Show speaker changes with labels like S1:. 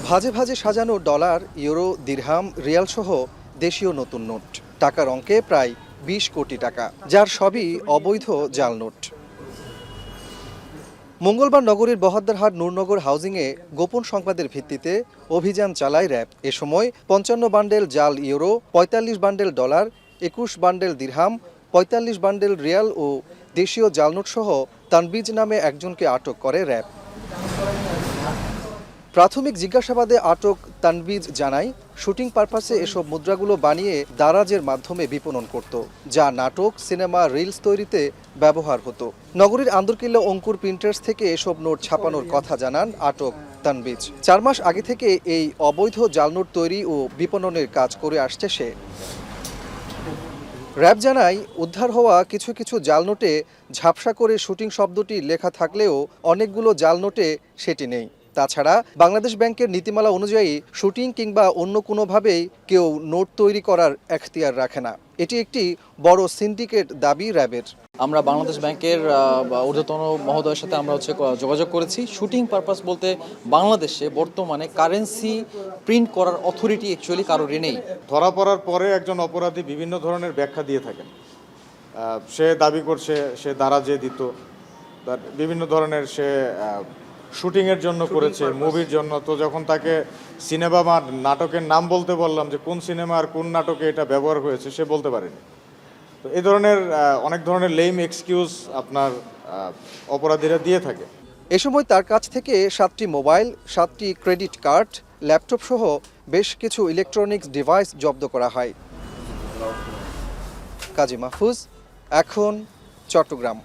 S1: ভাজে ভাজে সাজানো ডলার, ইউরো, দিরহাম, রিয়াল সহ দেশীয় নতুন নোট। টাকার অঙ্কে প্রায় ২০ কোটি টাকা, যার সবই অবৈধ জাল নোট। মঙ্গলবার নগরীর বহদ্দারহাট নূরনগর হাউজিংয়ে গোপন সংবাদের ভিত্তিতে অভিযান চালায় র্যাব। এ সময় ৫৫ বান্ডেল জাল ইউরো, ৪৫ বান্ডেল ডলার, ২১ বান্ডেল দিরহাম, ৪৫ বান্ডেল রিয়াল ও দেশীয় জাল নোট সহ তানবিজ নামে একজনকে আটক করে র্যাব। প্রাথমিক জিজ্ঞাসাবাদে আটক তানবিজ জানায়, শুটিং পারপাসে এসব মুদ্রাগুলো বানিয়ে দারাজের মাধ্যমে বিপণন করত, যা নাটক, সিনেমা, রিলস তৈরিতে ব্যবহার হতো। নগরীর আন্দরকিল্লা অঙ্কুর প্রিন্টার্স থেকে এসব নোট ছাপানোর কথা জানান আটক তানবিজ। ৪ মাস আগে থেকে এই অবৈধ জাল নোট তৈরি ও বিপণনের কাজ করে আসছে সে। র্যাব জানায়, উদ্ধার হওয়া কিছু কিছু জাল নোটে ঝাপসা করে শুটিং শব্দটি লেখা থাকলেও অনেকগুলো জাল নোটে সেটি নেই। তাছাড়া বাংলাদেশ ব্যাংকের নীতিমালা অনুযায়ী শুটিং কিংবা অন্য কোনোভাবেই কেউ নোট তৈরি করার এখতিয়ার রাখে না। এটি একটি বড় সিন্ডিকেট দাবি র্যাবের।
S2: আমরা বাংলাদেশ ব্যাংকের ঊর্ধ্বতন মহোদয়ের সাথে আমরা যোগাযোগ করেছি। শুটিং পারপাস বলতে বাংলাদেশে বর্তমানে কারেন্সি প্রিন্ট করার অথরিটি অ্যাকচুয়ালি কারোরই নেই।
S3: ধরা পড়ার পরে একজন অপরাধী বিভিন্ন ধরনের ব্যাখ্যা দিয়ে থাকেন। সে দাবি করছে সে দারাজে দিত, তার বিভিন্ন ধরনের সে শুটিংয়ের জন্য করেছে, মুভির জন্য। তো যখন তাকে সিনেমা বা নাটকের নাম বলতে বললাম যে কোন সিনেমা আর কোন নাটকে এটা ব্যবহার হয়েছে, সে বলতে পারেনি। তো এই ধরনের অনেক ধরনের লেম এক্সকিউজ আপনার অপরাধীরা দিয়ে থাকে।
S1: এ সময় তার কাছ থেকে 7টি মোবাইল, 7টি ক্রেডিট কার্ড, ল্যাপটপ সহ বেশ কিছু ইলেকট্রনিক্স ডিভাইস জব্দ করা হয়। কাজী মাহফুজ, এখন, চট্টগ্রাম।